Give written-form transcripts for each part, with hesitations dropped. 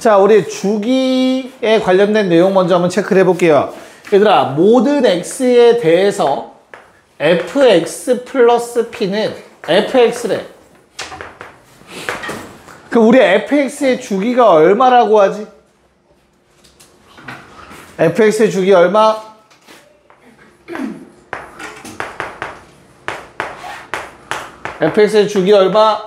자, 우리 주기에 관련된 내용 먼저 한번 체크를 해볼게요. 얘들아, 모든 x에 대해서 fx 플러스 p는 fx래. 그럼 우리 fx의 주기가 얼마라고 하지? fx의 주기 얼마? fx의 주기 얼마?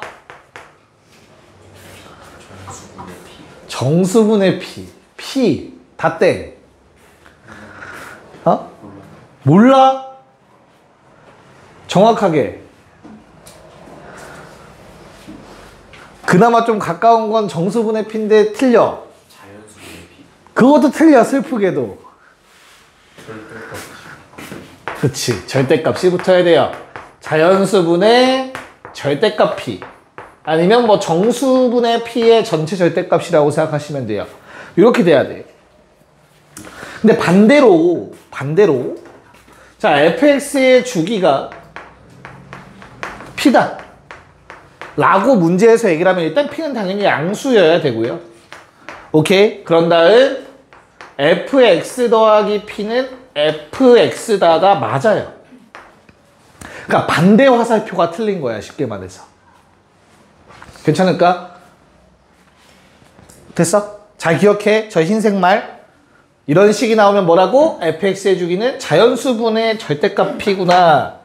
정수분의 p. p. 다 땡. 어? 몰라? 정확하게. 그나마 좀 가까운 건 정수분의 p인데 틀려. 자연수분의 p. 그것도 틀려, 슬프게도. 그치, 절대값이 붙어야 돼요. 자연수분의 절대값 p. 아니면 뭐 정수분의 p의 전체 절대값이라고 생각하시면 돼요. 이렇게 돼야 돼. 근데 반대로 자, fx의 주기가 p다 라고 문제에서 얘기를 하면 일단 p는 당연히 양수여야 되고요. 오케이? 그런 다음 fx 더하기 p는 fx다가 맞아요. 그러니까 반대 화살표가 틀린 거야, 쉽게 말해서. 괜찮을까? 됐어? 잘 기억해. 저 흰색 말. 이런 식이 나오면 뭐라고? fx의 주기는 자연수분의 절대값 p구나.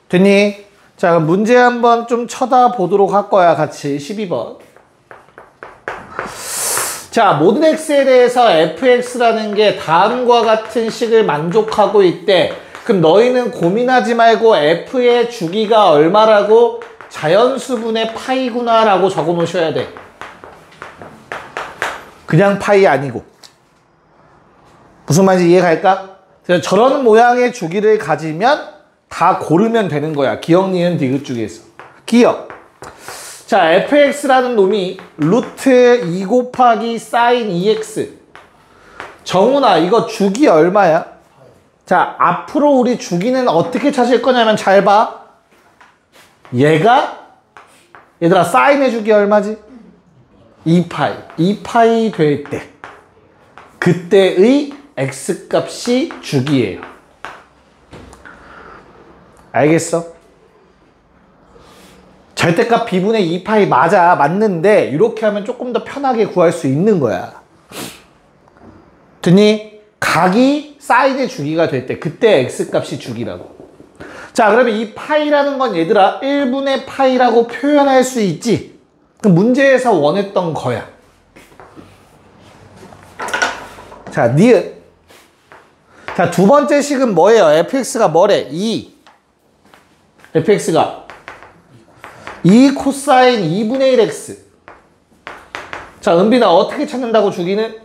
됐니? 자, 그럼 문제 한번 좀 쳐다보도록 할 거야, 같이. 12번. 자, 모든 x에 대해서 fx라는 게 다음과 같은 식을 만족하고 있대. 그럼 너희는 고민하지 말고 f의 주기가 얼마라고? 자연수분의 파이구나 라고 적어 놓으셔야 돼. 그냥 파이 아니고. 무슨 말인지 이해갈까? 저런 모양의 주기를 가지면 다 고르면 되는 거야. 기억, 니은, 디귿 중에서. 기억. 자, fx라는 놈이 루트 2 곱하기 사인 2x. 정훈아, 이거 주기 얼마야? 자, 앞으로 우리 주기는 어떻게 찾을 거냐면 잘 봐. 얘가 얘들아 사인의 주기 얼마지? 2파이. 2파이 될 때 그때의 x값이 주기예요. 알겠어? 절대값 b분의 2파이 맞아. 맞는데 이렇게 하면 조금 더 편하게 구할 수 있는 거야. 됐니? 각이 사인의 주기가 될 때 그때 x값이 주기라고. 자, 그러면 이 파이라는 건 얘들아 1분의 파이라고 표현할 수 있지. 그 문제에서 원했던 거야. 자, 니은. 자, 두 번째 식은 뭐예요? fx가 뭐래? 2. fx가 2 코사인 2분의 1x. 자, 은빈아 어떻게 찾는다고 주기는?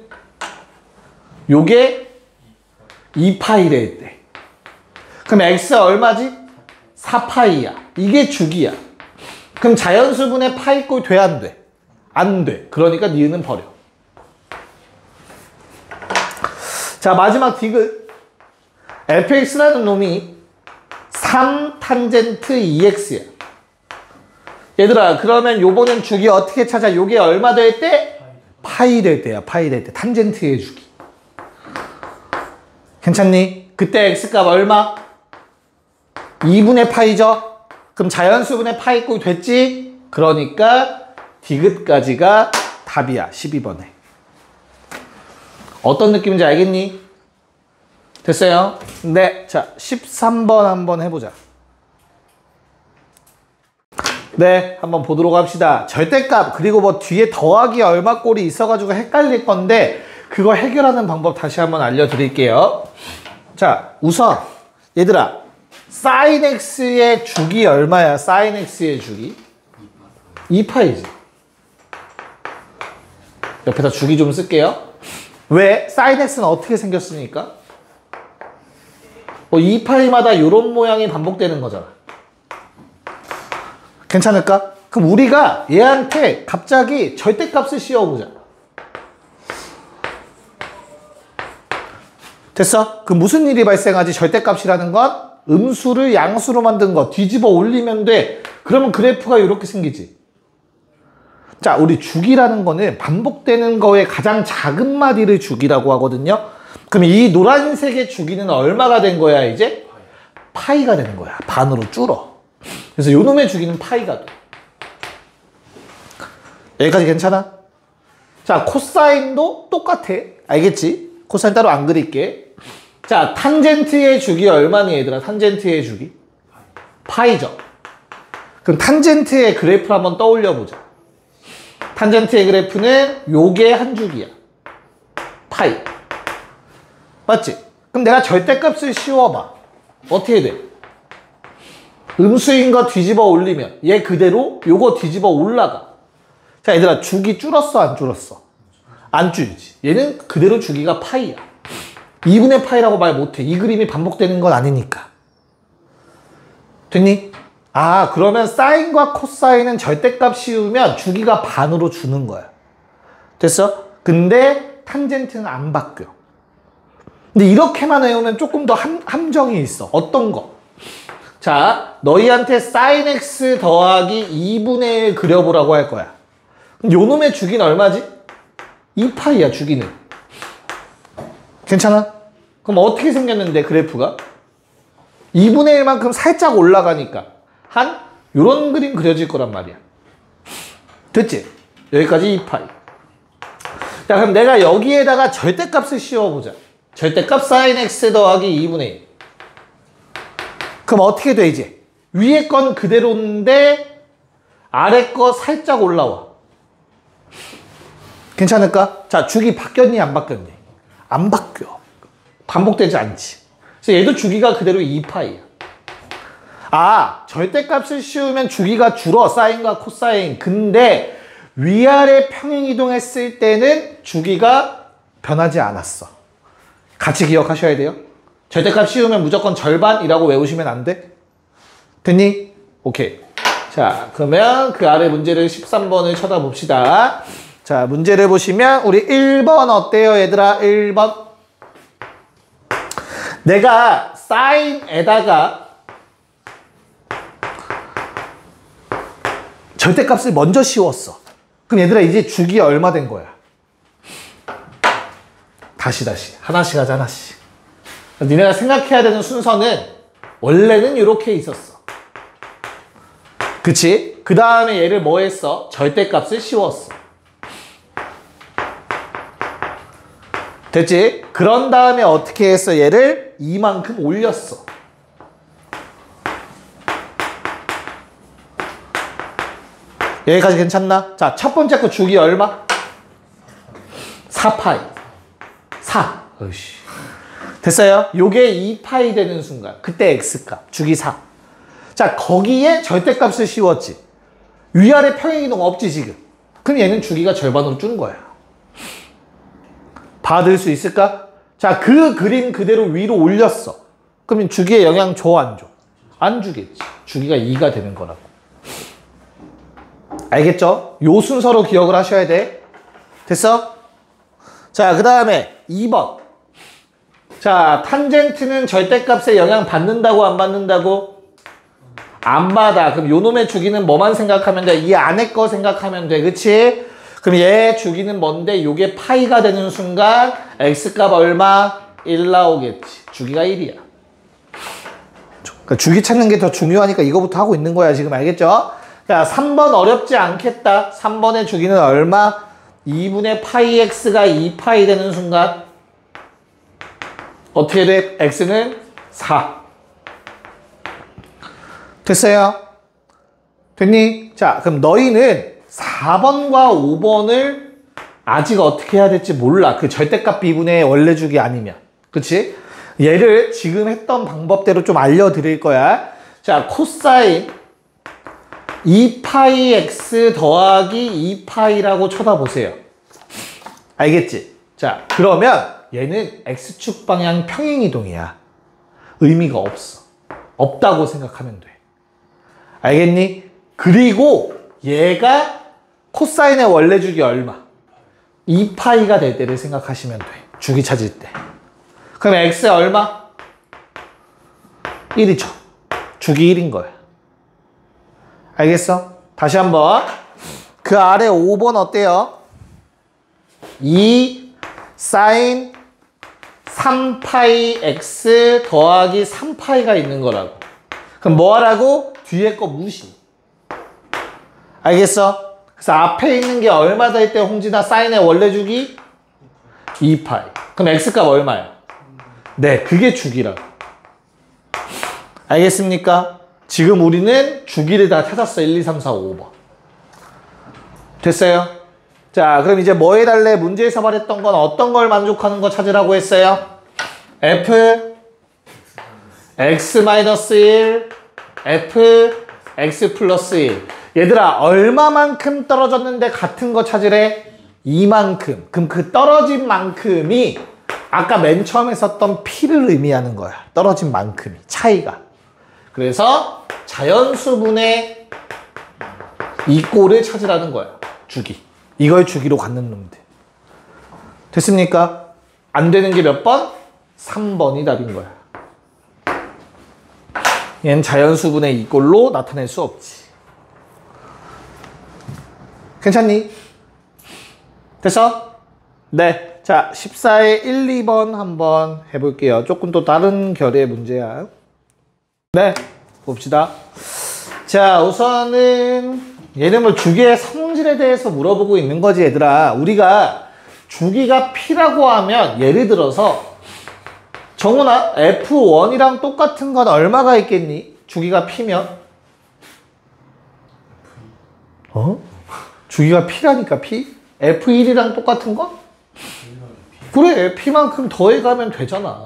요게 2파이래 했대. 그럼 x가 얼마지? 4파이야. 이게 주기야. 그럼 자연수분의 파이꼴 돼, 안 돼? 안 돼. 그러니까 니은은 버려. 자, 마지막 디귿. fx라는 놈이 3탄젠트 2x야. 얘들아, 그러면 요번엔 주기 어떻게 찾아? 요게 얼마 될 때? 파이 될 때야. 파이 될 때. 탄젠트의 주기. 괜찮니? 그때 x값 얼마? 2분의 파이죠? 그럼 자연수분의 파이꼴 됐지? 그러니까 디귿까지가 답이야. 12번에. 어떤 느낌인지 알겠니? 됐어요? 네. 자, 13번 한번 해보자. 네, 한번 보도록 합시다. 절대값, 그리고 뭐 뒤에 더하기 얼마 꼴이 있어가지고 헷갈릴 건데 그거 해결하는 방법 다시 한번 알려드릴게요. 자, 우선 얘들아, 사인 x의 주기 얼마야? 사인 x의 주기? 2파이지. 옆에다 주기 좀 쓸게요. 왜? 사인 x는 어떻게 생겼으니까? 2파이마다 이런 모양이 반복되는 거잖아. 괜찮을까? 그럼 우리가 얘한테 갑자기 절대값을 씌워보자. 됐어? 그 무슨 일이 발생하지? 절대값이라는 건 음수를 양수로 만든 거 뒤집어 올리면 돼. 그러면 그래프가 이렇게 생기지. 자, 우리 주기라는 거는 반복되는 거의 가장 작은 마디를 주기라고 하거든요. 그럼 이 노란색의 주기는 얼마가 된 거야, 이제? 파이가 되는 거야. 반으로 줄어. 그래서 요 놈의 주기는 파이가 돼. 여기까지 괜찮아? 자, 코사인도 똑같아. 알겠지? 코사인 따로 안 그릴게. 자, 탄젠트의 주기 얼마니, 얘들아? 탄젠트의 주기? 파이죠. 그럼 탄젠트의 그래프 한번 떠올려 보자. 탄젠트의 그래프는 요게 한 주기야. 파이. 맞지? 그럼 내가 절대값을 씌워봐. 어떻게 돼? 음수인 거 뒤집어 올리면 얘 그대로 요거 뒤집어 올라가. 자, 얘들아, 주기 줄었어, 안 줄었어? 안 줄지. 얘는 그대로 주기가 파이야. 2분의 파이라고 말 못해. 이 그림이 반복되는 건 아니니까. 됐니? 아, 그러면 사인과 코사인은 절대값 씌우면 주기가 반으로 주는 거야. 됐어? 근데 탄젠트는 안 바뀌어. 근데 이렇게만 외우면 조금 더 함정이 있어. 어떤 거? 자, 너희한테 sin x 더하기 2분의 1 그려보라고 할 거야. 그럼 요 놈의 주기는 얼마지? 2파이야, 주기는. 괜찮아? 그럼 어떻게 생겼는데, 그래프가? 2분의 1만큼 살짝 올라가니까 한 요런 그림 그려질 거란 말이야. 됐지? 여기까지 2파이. 자, 그럼 내가 여기에다가 절대값을 씌워보자. 절대값 sin x 더하기 2분의 1. 그럼 어떻게 돼, 이제? 위에 건 그대로인데 아래 거 살짝 올라와. 괜찮을까? 자, 주기 바뀌었니, 안 바뀌었니? 안 바뀌어. 반복되지 않지. 그래서 얘도 주기가 그대로 2파이야. 아, 절대값을 씌우면 주기가 줄어, 사인과 코사인. 근데 위아래 평행이동했을 때는 주기가 변하지 않았어. 같이 기억하셔야 돼요. 절대값 씌우면 무조건 절반이라고 외우시면 안 돼. 됐니? 오케이. 자, 그러면 그 아래 문제를 13번을 쳐다봅시다. 자, 문제를 보시면 우리 1번 어때요, 얘들아? 1번. 내가 사인에다가 절대값을 먼저 씌웠어. 그럼 얘들아, 이제 주기 얼마 된 거야? 다시 하나씩 하자, 하나씩. 니네가 생각해야 되는 순서는 원래는 이렇게 있었어. 그치? 그 다음에 얘를 뭐 했어? 절대값을 씌웠어. 됐지? 그런 다음에 어떻게 했어? 얘를 이만큼 올렸어. 여기까지 괜찮나? 자, 첫 번째 거 주기 얼마? 4파이. 4. 어이씨. 됐어요? 요게 2파이 되는 순간. 그때 x값. 주기 4. 자, 거기에 절대값을 씌웠지. 위아래 평행이동 없지, 지금. 그럼 얘는 주기가 절반으로 준 거야. 받을 수 있을까? 자, 그 그림 그대로 위로 올렸어. 그러면 주기에 영향 줘, 안 줘? 안 주겠지. 주기가 2가 되는 거라고. 알겠죠? 요 순서로 기억을 하셔야 돼. 됐어? 자, 그 다음에 2번. 자, 탄젠트는 절대값에 영향 받는다고, 안 받는다고? 안 받아. 그럼 요 놈의 주기는 뭐만 생각하면 돼? 이 안에 거 생각하면 돼. 그치? 그럼 얘 주기는 뭔데? 요게 파이가 되는 순간 x값 얼마? 1 나오겠지. 주기가 1이야. 그러니까 주기 찾는 게 더 중요하니까 이거부터 하고 있는 거야. 지금 알겠죠? 자, 3번 어렵지 않겠다. 3번의 주기는 얼마? 2분의 파이 x가 2파이 되는 순간 어떻게 돼? x는 4. 됐어요? 됐니? 자, 그럼 너희는 4번과 5번을 아직 어떻게 해야 될지 몰라. 그 절대값 비분의 원래 주기 아니면. 그치? 얘를 지금 했던 방법대로 좀 알려드릴 거야. 자, 코사인 2파이 x 더하기 2파이라고 쳐다보세요. 알겠지? 자, 그러면 얘는 x축 방향 평행이동이야. 의미가 없어. 없다고 생각하면 돼. 알겠니? 그리고 얘가 코사인의 원래 주기 얼마? 2파이가 될 때를 생각하시면 돼. 주기 찾을 때. 그럼 x 얼마? 1이죠. 주기 1인 거야. 알겠어? 다시 한번. 그 아래 5번 어때요? 2 사인 3파이 x 더하기 3파이가 있는 거라고. 그럼 뭐 하라고? 뒤에 거 무시. 알겠어? 그래서 앞에 있는 게 얼마 될 때 홍진아 사인의 원래 주기? 2파이. 그럼 x값 얼마야? 네, 그게 주기라고. 알겠습니까? 지금 우리는 주기를 다 찾았어. 1, 2, 3, 4, 5번. 됐어요? 자, 그럼 이제 뭐 해달래? 문제에서 말했던 건 어떤 걸 만족하는 거 찾으라고 했어요? f x-1 f x 플러스 1. 얘들아, 얼마만큼 떨어졌는데 같은 거 찾으래? 이만큼. 그럼 그 떨어진 만큼이 아까 맨 처음에 썼던 p를 의미하는 거야. 떨어진 만큼이. 차이가. 그래서 자연수분의 이 꼴을 찾으라는 거야. 주기. 이걸 주기로 갖는 놈들. 됐습니까? 안 되는 게 몇 번? 3번이 답인 거야. 얘는 자연수분의 이 꼴로 나타낼 수 없지. 괜찮니? 됐어? 네. 자, 14의 1, 2번 한번 해볼게요. 조금 또 다른 결의 문제야. 네. 봅시다. 자, 우선은 얘는 뭐 주기의 성질에 대해서 물어보고 있는 거지, 얘들아. 우리가 주기가 P라고 하면 예를 들어서 정훈아, F1이랑 똑같은 건 얼마가 있겠니? 주기가 P면? 어? 주기가 P라니까, P? F1이랑 똑같은 거? 그래, P만큼 더해가면 되잖아.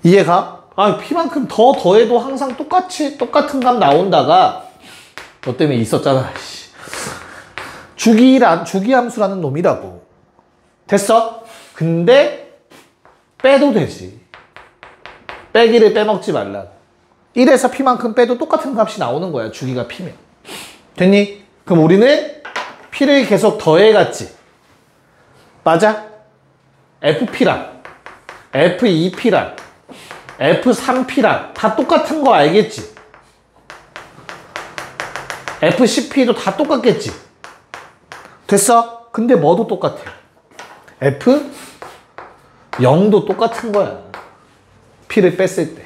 이해가? 아, P만큼 더 더해도 항상 똑같은 값 나온다가 너 때문에 있었잖아. 주기함수라는 놈이라고. 됐어? 근데 빼도 되지. 빼기를 빼먹지 말라고. 1에서 P만큼 빼도 똑같은 값이 나오는 거야. 주기가 P면. 됐니? 그럼 우리는 P를 계속 더해갔지. 맞아? FP랑 F2P랑 F3P랑 다 똑같은 거 알겠지? F10P도 다 똑같겠지? 됐어? 근데 뭐도 똑같아. F0도 똑같은 거야. P를 뺐을 때.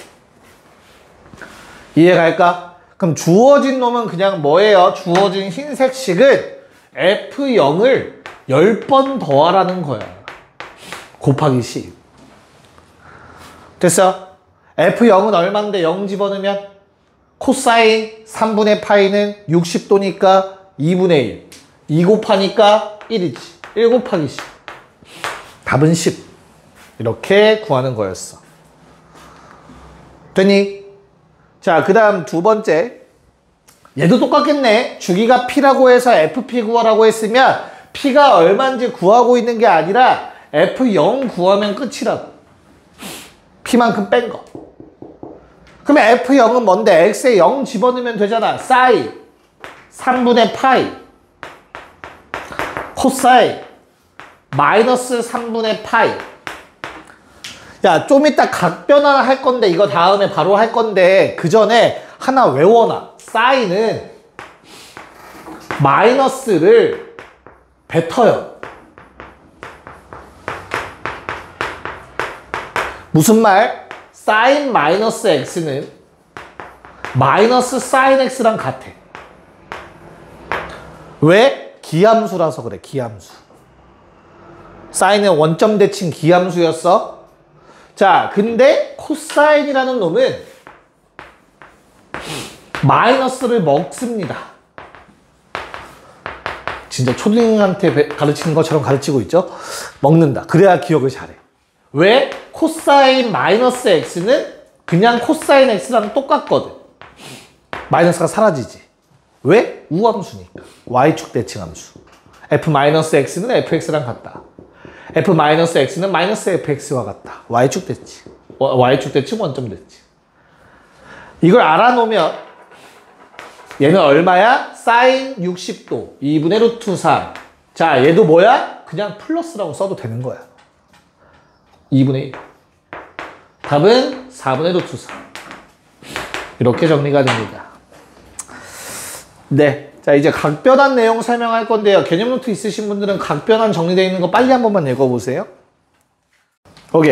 이해갈까? 그럼 주어진 놈은 그냥 뭐예요? 주어진 흰색식은 F0을 10번 더하라는 거야. 곱하기 10. 됐어? F0은 얼만데 0 집어넣으면? 코사인 3분의 파이는 60도니까 2분의 1. 2 곱하니까 1이지. 1 곱하기 10. 답은 10. 이렇게 구하는 거였어. 됐니? 자, 그 다음 두 번째. 얘도 똑같겠네. 주기가 P라고 해서 FP 구하라고 했으면 P가 얼마인지 구하고 있는 게 아니라 F0 구하면 끝이라고. P만큼 뺀 거. 그러면 F0은 뭔데? X에 0 집어넣으면 되잖아. 사인 3분의 파이 코사인 마이너스 3분의 파이. 야, 좀 이따 각변화를 할 건데 이거 다음에 바로 할 건데 그 전에 하나 외워놔. 사인은 마이너스를 뱉어요. 무슨 말? 사인 마이너스 x는 마이너스 사인 x랑 같아. 왜? 기함수라서 그래. 기함수. 사인은 원점 대칭 기함수였어. 자, 근데 코사인이라는 놈은 마이너스를 먹습니다. 진짜 초딩한테 가르치는 것처럼 가르치고 있죠? 먹는다. 그래야 기억을 잘해. 왜? 코사인 마이너스 x는 그냥 코사인 x랑 똑같거든. 마이너스가 사라지지. 왜? 우함수니까. y축 대칭함수. f-x는 fx랑 같다. f-x는 마이너스 fx와 같다. y축 대칭. y축 대칭 원점 대칭. 이걸 알아놓으면 얘는 얼마야? 사인 60도 2분의 루트 3. 자, 얘도 뭐야? 그냥 플러스라고 써도 되는 거야. 2분의 1. 답은 4분의 루트 3. 이렇게 정리가 됩니다. 네. 자, 이제 각변환 내용 설명할 건데요. 개념 노트 있으신 분들은 각변환 정리되어 있는 거 빨리 한 번만 읽어보세요. 오케이.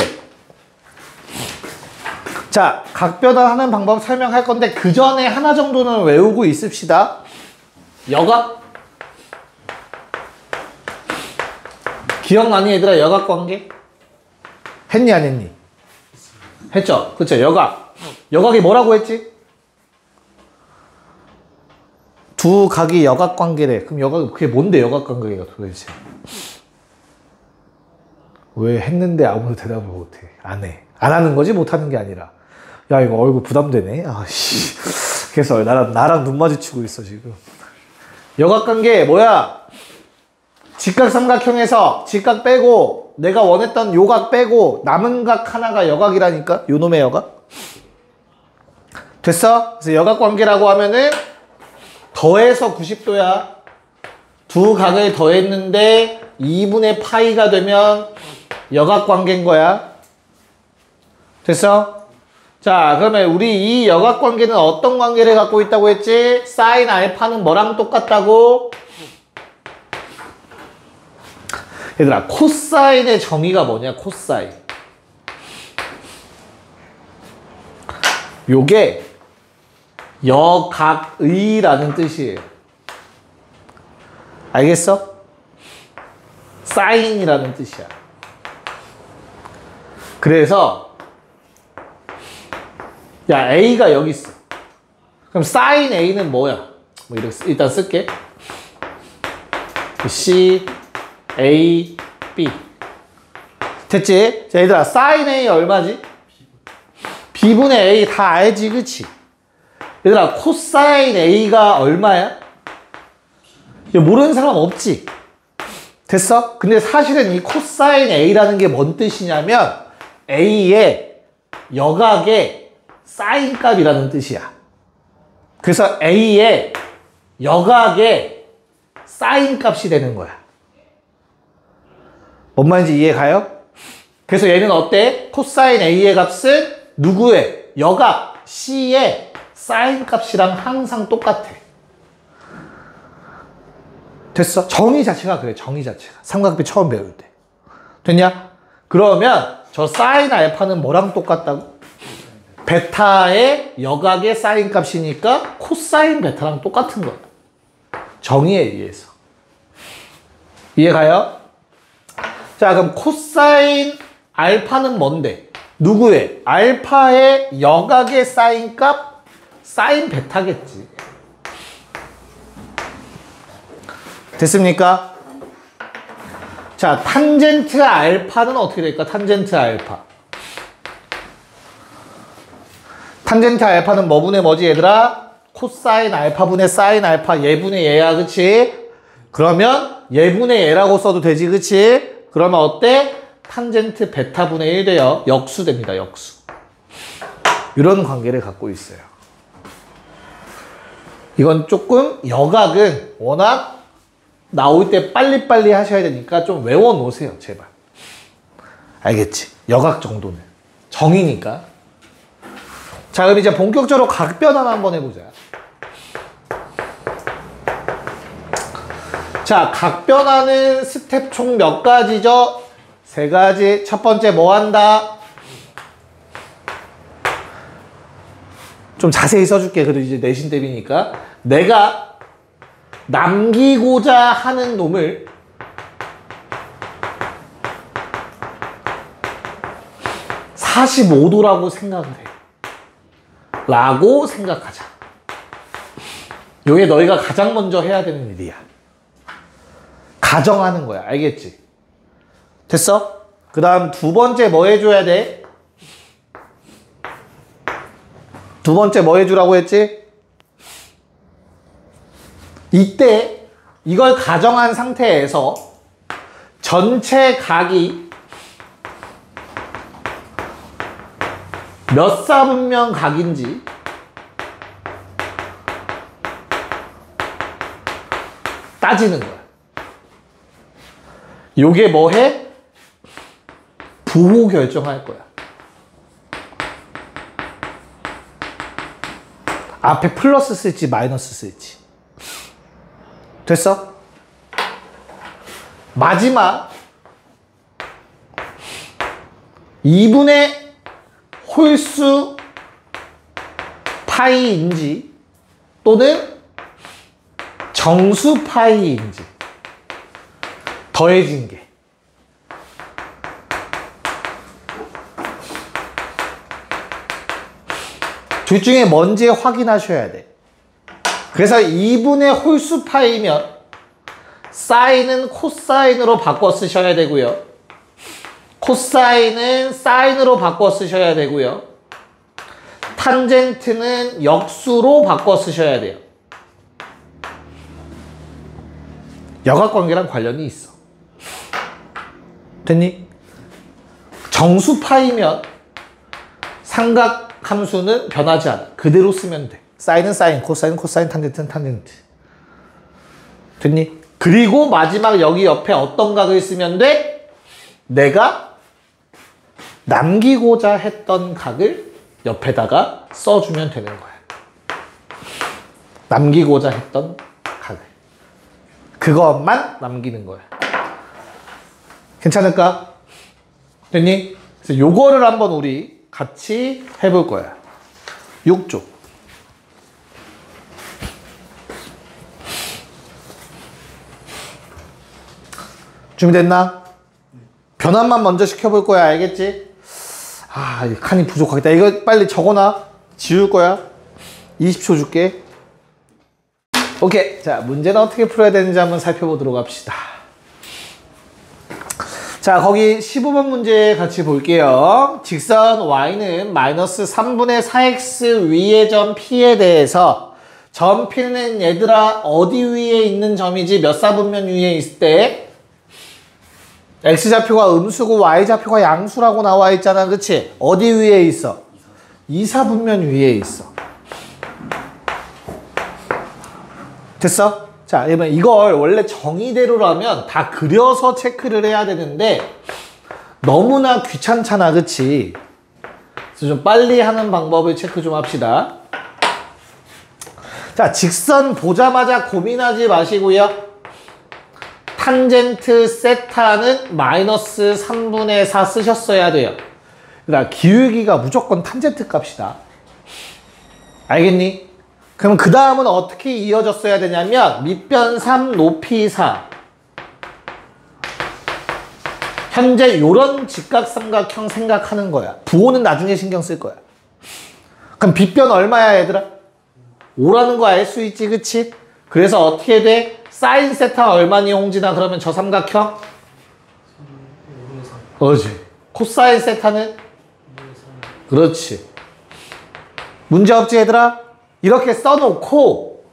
자, 각변환 하는 방법 설명할 건데 그 전에 하나 정도는 외우고 있읍시다. 여각? 기억나니 얘들아? 여각관계? 했니 안 했니? 했죠? 그쵸? 여각. 여각이 뭐라고 했지? 두 각이 여각관계래. 그럼 여각, 그게 뭔데 여각관계가 도대체? 왜 했는데 아무도 대답을 못해? 안 해. 안 하는 거지 못하는 게 아니라. 야, 이거 얼굴 부담되네. 아씨. 그래서 나랑 눈 마주치고 있어 지금. 여각관계 뭐야? 직각삼각형에서 직각 빼고 내가 원했던 요각 빼고 남은 각 하나가 여각이라니까? 요놈의 여각? 됐어? 그래서 여각관계라고 하면은 더해서 90도야. 두 각을 더했는데 2분의 파이가 되면 여각관계인 거야. 됐어? 자, 그러면 우리 이 여각관계는 어떤 관계를 갖고 있다고 했지? 사인 알파는 뭐랑 똑같다고? 얘들아, 코사인의 정의가 뭐냐? 코사인. 요게 여각의라는 뜻이에요. 알겠어? 사인이라는 뜻이야. 그래서 야, A가 여기 있어. 그럼 사인 A는 뭐야? 뭐 이렇게 일단 쓸게. C, A, B. 됐지? 자, 얘들아, 사인 A 얼마지? B분의 A 다 알지, 그치? 얘들아, 코사인 A가 얼마야? 모르는 사람 없지? 됐어? 근데 사실은 이 코사인 A라는 게 뭔 뜻이냐면 A의 여각의 사인 값이라는 뜻이야. 그래서 A의 여각의 사인 값이 되는 거야. 뭔 말인지 이해 가요? 그래서 얘는 어때? 코사인 A의 값은 누구의? 여각 C의 사인 값이랑 항상 똑같아. 됐어? 정의 자체가 그래. 정의 자체가. 삼각비 처음 배울 때. 됐냐? 그러면 저 사인 알파는 뭐랑 똑같다고? 베타의 여각의 사인 값이니까 코사인 베타랑 똑같은 거야. 정의에 의해서. 이해 가요? 자, 그럼 코사인 알파는 뭔데? 누구의? 알파의 여각의 사인 값? 사인 베타겠지. 됐습니까? 자, 탄젠트 알파는 어떻게 될까? 탄젠트 알파. 탄젠트 알파는 뭐분의 뭐지, 얘들아? 코사인 알파분의 사인 알파 얘분의 얘야, 그치? 그러면 얘분의 얘라고 써도 되지, 그치? 그러면 어때? 탄젠트 베타분의 1 돼요. 역수됩니다, 역수. 이런 관계를 갖고 있어요. 이건 조금 여각은 워낙 나올 때 빨리빨리 하셔야 되니까 좀 외워놓으세요, 제발. 알겠지? 여각 정도는. 정의니까. 자, 그럼 이제 본격적으로 각변환 한번 해보자. 자, 각변환은 스텝 총 몇 가지죠? 3가지. 첫 번째 뭐 한다? 좀 자세히 써줄게. 그래도 이제 내신 대비니까. 내가 남기고자 하는 놈을 (45도라고) 생각을 해. 라고 생각하자. 이게 너희가 가장 먼저 해야 되는 일이야. 가정하는 거야. 알겠지? 됐어? 그 다음 두 번째 뭐 해줘야 돼? 두 번째 뭐 해주라고 했지? 이때 이걸 가정한 상태에서 전체 각이 몇 사분면 각인지 따지는 거야. 요게 뭐 해? 부호 결정할 거야. 앞에 플러스 쓸지 마이너스 쓸지. 됐어? 마지막 2분의 홀수 파이인지 또는 정수 파이인지 더해진 게 둘 중에 뭔지 확인하셔야 돼. 그래서 2분의 홀수 파이면 사인은 코사인으로 바꿔 쓰셔야 되고요. 코사인은 사인으로 바꿔 쓰셔야 되고요. 탄젠트는 역수로 바꿔 쓰셔야 돼요. 역학관계랑 관련이 있어. 됐니? 정수파이면 삼각함수는 변하지 않아. 그대로 쓰면 돼. 사인은 사인, 코사인은 코사인, 탄젠트는 탄젠트. 됐니? 그리고 마지막 여기 옆에 어떤 각을 쓰면 돼? 내가 남기고자 했던 각을 옆에다가 써주면 되는 거야. 남기고자 했던 각을. 그것만 남기는 거야. 괜찮을까? 됐니? 그래서 요거를 한번 우리 같이 해볼 거야. 6조. 준비됐나? 변환만 먼저 시켜볼 거야. 알겠지? 아, 이 칸이 부족하겠다. 이거 빨리 적어놔. 지울 거야. 20초 줄게. 오케이. 자, 문제는 어떻게 풀어야 되는지 한번 살펴보도록 합시다. 자, 거기 15번 문제 같이 볼게요. 직선 y는 마이너스 3분의 4x 위의 점 P에 대해서 점 P는 얘들아 어디 위에 있는 점이지? 몇 사분면 위에 있을 때? X좌표가 음수고 Y좌표가 양수라고 나와 있잖아. 그치? 어디 위에 있어? 이사분면 위에 있어. 됐어? 자, 그러면 이걸 원래 정의대로라면 다 그려서 체크를 해야 되는데 너무나 귀찮잖아. 그치? 그래서 좀 빨리 하는 방법을 체크 좀 합시다. 자, 직선 보자마자 고민하지 마시고요. 탄젠트 세타는 마이너스 3분의 4 쓰셨어야 돼요. 그러니까 기울기가 무조건 탄젠트 값이다. 알겠니? 그럼 그 다음은 어떻게 이어졌어야 되냐면 밑변 3, 높이 4. 현재 요런 직각삼각형 생각하는 거야. 부호는 나중에 신경 쓸 거야. 그럼 빗변 얼마야 얘들아? 5라는 거 알 수 있지, 그치? 그래서 어떻게 돼? 사인 세타 얼마니 홍진아? 그러면 저 삼각형? 그렇지. 코사인 세타는? 그렇지. 문제 없지 얘들아? 이렇게 써놓고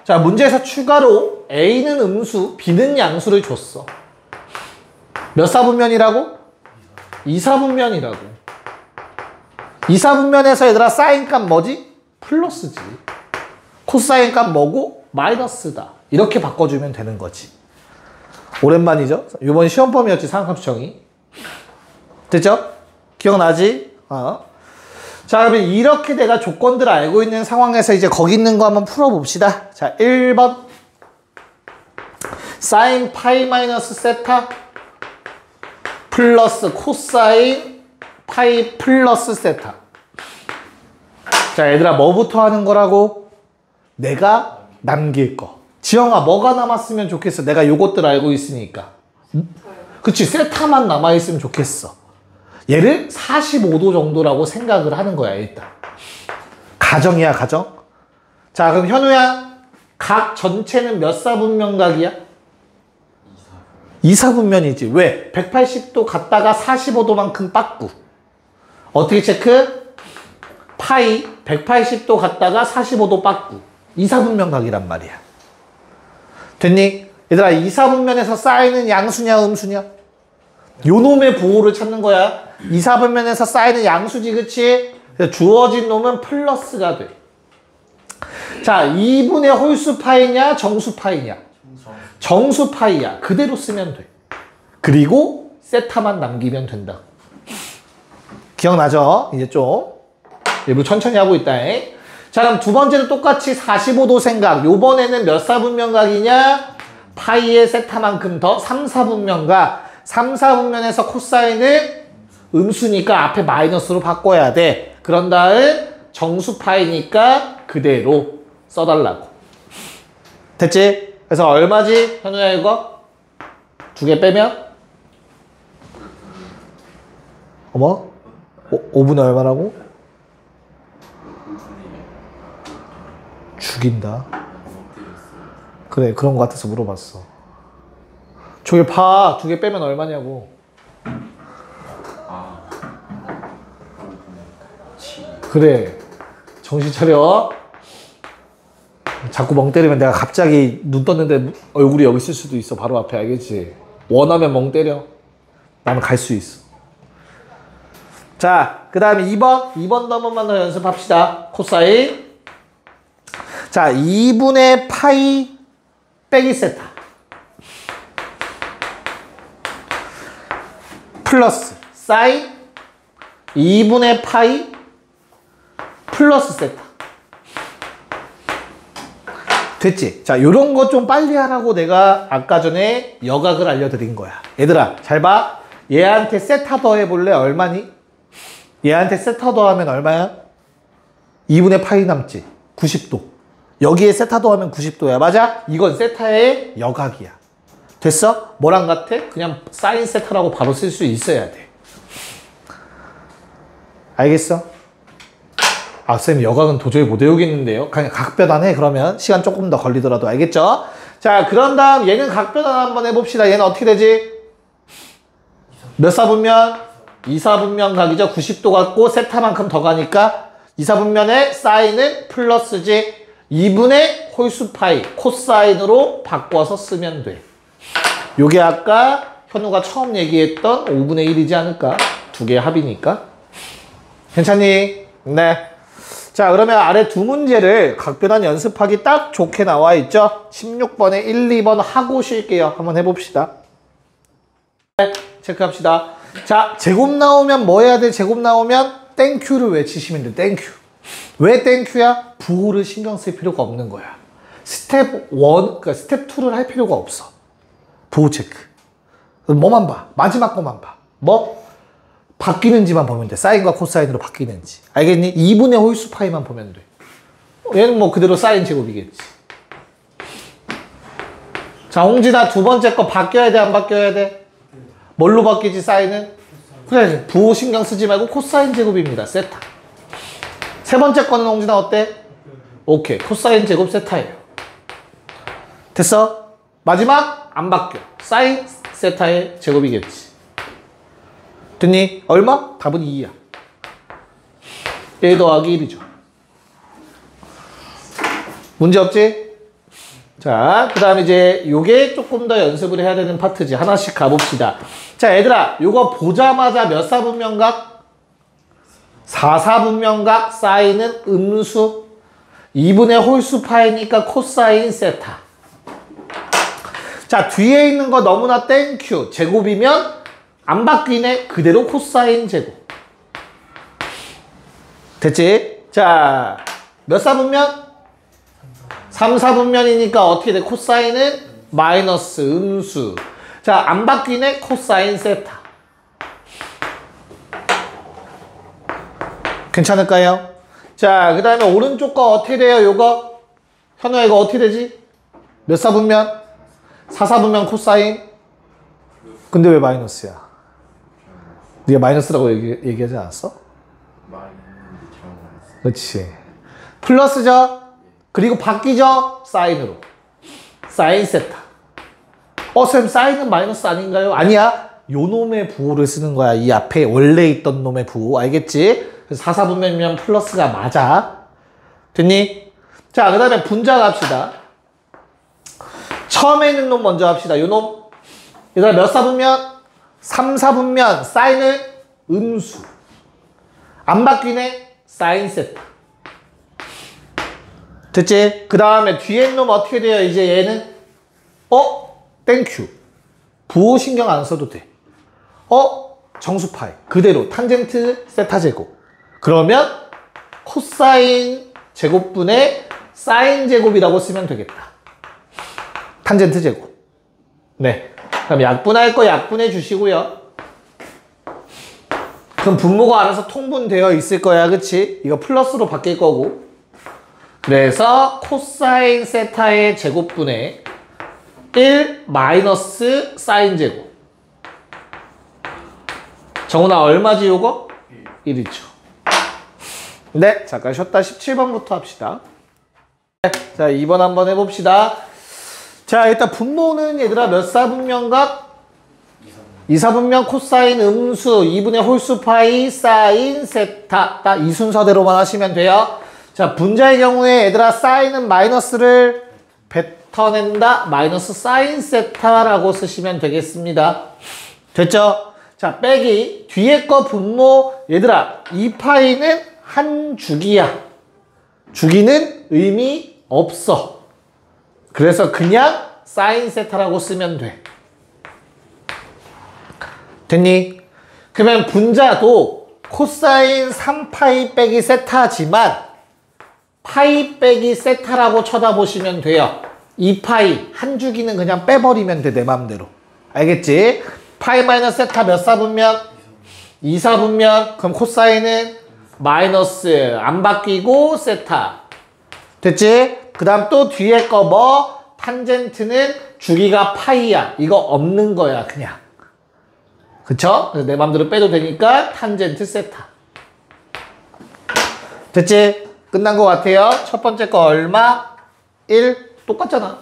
자, 문제에서 추가로 A는 음수, B는 양수를 줬어. 몇 사분면이라고? 2사분면이라고. 2사분면에서 얘들아 사인 값 뭐지? 플러스지. 코사인 값 뭐고? 마이너스다. 이렇게 바꿔주면 되는 거지. 오랜만이죠? 이번 시험범위였지, 삼각함수 정의. 됐죠? 기억나지? 자, 그러면 이렇게 내가 조건들을 알고 있는 상황에서 이제 거기 있는 거 한번 풀어봅시다. 자, 1번. 사인 파이 마이너스 세타 플러스 코사인 파이 플러스 세타. 자, 얘들아, 뭐부터 하는 거라고? 내가 남길 거. 지영아, 뭐가 남았으면 좋겠어? 내가 요것들 알고 있으니까. 그치, 세타만 남아있으면 좋겠어. 얘를 45도 정도라고 생각을 하는 거야, 일단. 가정이야, 가정. 자, 그럼 현우야, 각 전체는 몇 사분면각이야? 2사분면이지. 왜? 180도 갔다가 45도만큼 빠꾸. 어떻게 체크? 파이 180도 갔다가 45도 빠꾸. 2사분면각이란 말이야. 됐니? 얘들아, 2사분면에서 사인은 양수냐 음수냐? 요 놈의 부호를 찾는 거야. 2사분면에서 사인은 양수지, 그치? 주어진 놈은 플러스가 돼. 자, 2분의 홀수 파이냐 정수 파이냐? 정수 파이야. 그대로 쓰면 돼. 그리고 세타만 남기면 된다. 기억나죠? 이제 좀 일부 천천히 하고 있다. 자, 그럼 두 번째도 똑같이 45도 생각. 요번에는 몇 사분면각이냐? 파이의 세타만큼 더 3, 4분면각. 3, 4분면에서 코사인을 음수니까 앞에 마이너스로 바꿔야 돼. 그런 다음 정수 파이니까 그대로 써달라고. 됐지? 그래서 얼마지? 현우야 이거? 두 개 빼면? 어머? 5분의 얼마라고? 죽인다. 그래, 그런 거 같아서 물어봤어. 저기 봐. 두 개 빼면 얼마냐고. 그래. 정신 차려. 자꾸 멍 때리면 내가 갑자기 눈 떴는데 얼굴이 여기 있을 수도 있어. 바로 앞에. 알겠지? 원하면 멍 때려. 나는 갈 수 있어. 자, 그 다음에 2번. 2번도 한 번만 더 연습합시다. 코사인. 자, 2분의 파이 빼기 세타. 플러스 사인 2분의 파이 플러스 세타. 됐지? 자, 요런 거 좀 빨리 하라고 내가 아까 전에 여각을 알려드린 거야. 얘들아, 잘 봐. 얘한테 세타 더해볼래? 얼마니? 얘한테 세타 더하면 얼마야? 2분의 파이 남지? 90도. 여기에 세타 더하면 90도야. 맞아? 이건 세타의 여각이야. 됐어? 뭐랑 같아? 그냥 사인 세타라고 바로 쓸 수 있어야 돼. 알겠어? 아, 쌤 여각은 도저히 못 외우겠는데요. 그냥 각변환해. 그러면 시간 조금 더 걸리더라도. 알겠죠? 자, 그런 다음 얘는 각변환 한번 해봅시다. 얘는 어떻게 되지? 몇 사분면? 2사분면 각이죠. 90도 같고 세타만큼 더 가니까 2사분면의 사인은 플러스지. 2분의 홀수 파이 코사인으로 바꿔서 쓰면 돼. 요게 아까 현우가 처음 얘기했던 5분의 1이지 않을까? 두 개의 합이니까. 괜찮니? 네. 자, 그러면 아래 두 문제를 각변환 연습하기 딱 좋게 나와 있죠? 16번에 1, 2번 하고 쉴게요. 한번 해봅시다. 네, 체크합시다. 자, 제곱 나오면 뭐 해야 돼? 제곱 나오면 땡큐를 외치시면 돼. 땡큐. 왜 땡큐야? 부호를 신경 쓸 필요가 없는 거야. 스텝 1, 그러니까 스텝 2를 할 필요가 없어. 부호 체크. 뭐만 봐. 마지막 거만 봐. 뭐? 바뀌는지만 보면 돼. 사인과 코사인으로 바뀌는지. 알겠니? 2분의 홀수 파이만 보면 돼. 얘는 뭐 그대로 사인 제곱이겠지. 자, 홍진아 두 번째 거 바뀌어야 돼? 안 바뀌어야 돼? 뭘로 바뀌지 사인은? 그래, 부호 신경 쓰지 말고 코사인 제곱입니다. 세타. 세 번째 거는 홍진아 어때? 오케이. 코사인 제곱 세타예요. 됐어? 마지막 안 바뀌어. 사인 세타의 제곱이겠지. 됐니? 얼마? 답은 2야. 1 더하기 1이죠. 문제 없지? 자, 그 다음에 이제 요게 조금 더 연습을 해야 되는 파트지. 하나씩 가봅시다. 자, 얘들아, 요거 보자마자 몇 사분면각? 4사분면각 사인은 음수. 2분의 홀수 파이니까 코사인 세타. 자, 뒤에 있는 거 너무나 땡큐. 제곱이면 안 바뀌네. 그대로 코사인 제곱. 됐지? 자, 몇 사분면? 3, 4분면이니까 어떻게 돼? 코사인은 마이너스 음수. 자, 안 바뀌네. 코사인 세타. 괜찮을까요? 자, 그 다음에 오른쪽 거 어떻게 돼요? 요거? 현우야 이거 어떻게 되지? 몇 사분면? 4사분면 코사인? 근데 왜 마이너스야? 네가 마이너스라고 얘기하지 않았어? 그렇지. 플러스죠? 그리고 바뀌죠? 사인으로. 사인 세타. 쌤 사인은 마이너스 아닌가요? 아니야. 요 놈의 부호를 쓰는 거야. 이 앞에 원래 있던 놈의 부호. 알겠지? 그래서 4사분면이면 플러스가 맞아. 됐니? 자, 그 다음에 분자 갑시다. 처음에 있는 놈 먼저 합시다. 요 놈. 얘들아 몇 사분면? 3, 4분면 사인은 음수. 안 바뀌네? 사인 세타. 됐지? 그 다음에 뒤에 있는 놈 어떻게 돼요? 이제 얘는 땡큐. 부호 신경 안 써도 돼. 정수파이. 그대로 탄젠트 세타 제곱. 그러면 코사인 제곱분의 사인 제곱이라고 쓰면 되겠다. 탄젠트 제곱. 네. 그럼 약분할 거 약분해 주시고요. 그럼 분모가 알아서 통분되어 있을 거야. 그치? 이거 플러스로 바뀔 거고. 그래서 코사인 세타의 제곱분의 1 마이너스 사인 제곱. 정훈아 얼마지 요거? 1이죠. 네, 잠깐 쉬었다 17번부터 합시다. 네, 자, 2번 한번 해봅시다. 자, 일단 분모는 얘들아 몇 사분면각? 2사분면 코사인 음수 2분의 홀수 파이 사인 세타. 딱 이 순서대로만 하시면 돼요. 자, 분자의 경우에 얘들아 사인은 마이너스를 뱉어낸다. 마이너스 사인 세타라고 쓰시면 되겠습니다. 됐죠? 자, 빼기 뒤에 거 분모 얘들아 2파이는 한 주기야. 주기는 의미 없어. 그래서 그냥 사인 세타라고 쓰면 돼. 됐니? 그러면 분자도 코사인 3파이 빼기 세타지만 파이 빼기 세타라고 쳐다보시면 돼요. 2파이 한 주기는 그냥 빼버리면 돼. 내 맘대로. 알겠지? 파이 마이너스 세타 몇 사분면? 2사분면. 그럼 코사인은 마이너스 안 바뀌고 세타. 됐지? 그 다음 또 뒤에 거 뭐? 탄젠트는 주기가 파이야. 이거 없는 거야 그냥. 그쵸? 그래서 내 맘대로 빼도 되니까 탄젠트 세타. 됐지? 끝난 것 같아요. 첫 번째 거 얼마? 1. 똑같잖아.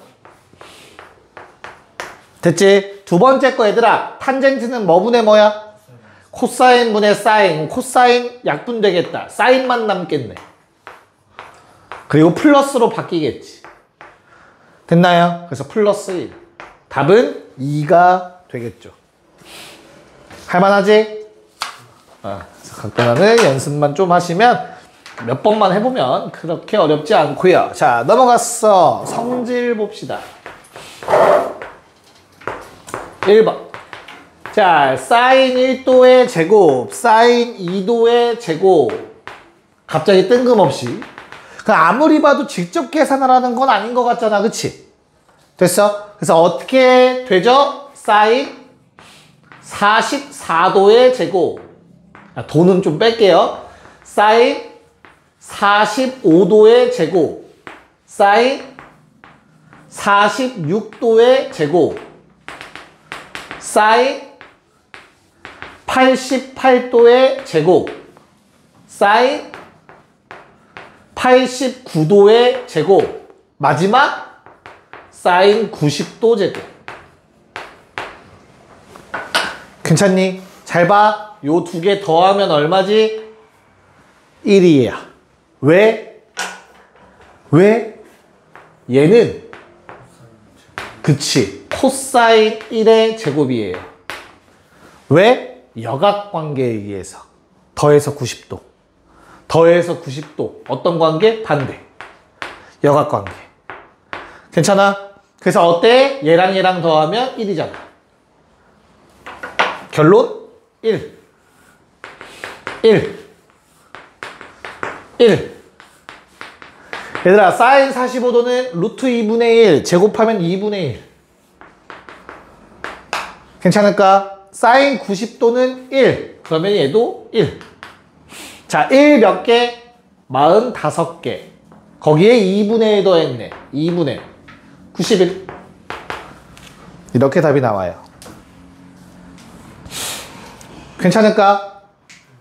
됐지? 두 번째 거 얘들아 탄젠트는 뭐 분의 뭐야? 코사인 분의 사인. 코사인 약분되겠다. 사인만 남겠네. 그리고 플러스로 바뀌겠지. 됐나요? 그래서 플러스 1. 답은 2가 되겠죠. 할만하지? 각변하는 연습만 좀 하시면 몇 번만 해보면 그렇게 어렵지 않고요. 자, 넘어갔어. 성질 봅시다. 1번. 자, 사인 1도의 제곱, 사인 2도의 제곱. 갑자기 뜬금없이. 아무리 봐도 직접 계산하라는 건 아닌 것 같잖아. 그치? 됐어? 그래서 어떻게 되죠? 사인 44도의 제곱. 도는 좀 뺄게요. 사인 45도의 제곱. 사인 46도의 제곱. 사인 88도의 제곱. 사인 89도의 제곱. 마지막 사인 90도 제곱. 괜찮니? 잘 봐. 요 두 개 더하면 얼마지? 1이야. 왜? 얘는 그치. 코사인 1의 제곱이에요. 왜? 역학관계에 의해서. 더해서 90도. 더해서 90도. 어떤 관계? 반대. 역학관계. 괜찮아? 그래서 어때? 얘랑 얘랑 더하면 1이잖아. 결론? 1. 1. 얘들아, 사인 45도는 루트 2분의 1, 제곱하면 2분의 1. 괜찮을까? 사인 90도는 1. 그러면 얘도 1. 자, 1 몇 개? 45개. 거기에 2분의 1 더했네. 2분의 91. 이렇게 답이 나와요. 괜찮을까?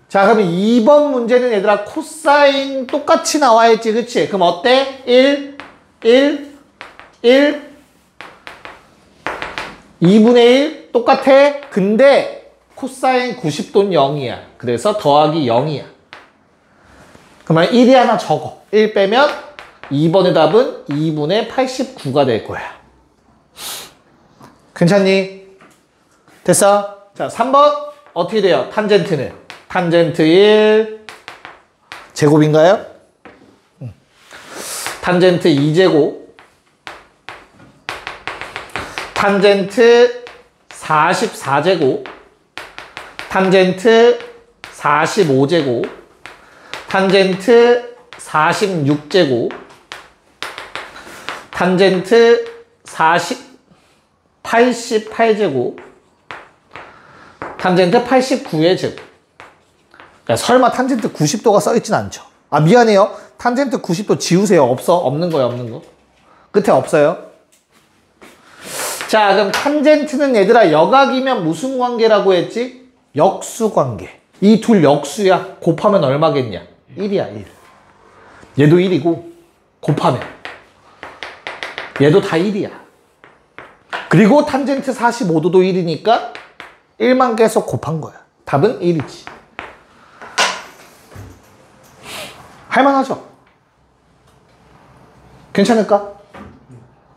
자, 그러면 2번 문제는 얘들아 코사인 똑같이 나와야지. 그치? 그럼 어때? 1, 2분의 1 똑같아. 근데 코사인 90도는 0이야. 그래서 더하기 0이야. 그러면 1이 하나 적어. 1 빼면 2번의 답은 2분의 89가 될 거야. 괜찮니? 됐어? 자, 3번 어떻게 돼요? 탄젠트는? 탄젠트 1 제곱인가요? 탄젠트 2제곱. 탄젠트 44제곱. 탄젠트 45제곱. 탄젠트 46제곱 탄젠트 88제곱 탄젠트 89의 제곱. 그러니까 설마 탄젠트 90도가 써있진 않죠. 아 미안해요. 탄젠트 90도 지우세요. 없어. 없는 거예요. 없는 거. 끝에 없어요. 자 그럼 탄젠트는 얘들아 여각이면 무슨 관계라고 했지? 역수 관계. 이 둘 역수야. 곱하면 얼마겠냐? 1이야 1. 얘도 1이고 곱하면 얘도 다 1이야. 그리고 탄젠트 45도도 1이니까 1만 계속 곱한 거야. 답은 1이지. 할만하죠? 괜찮을까?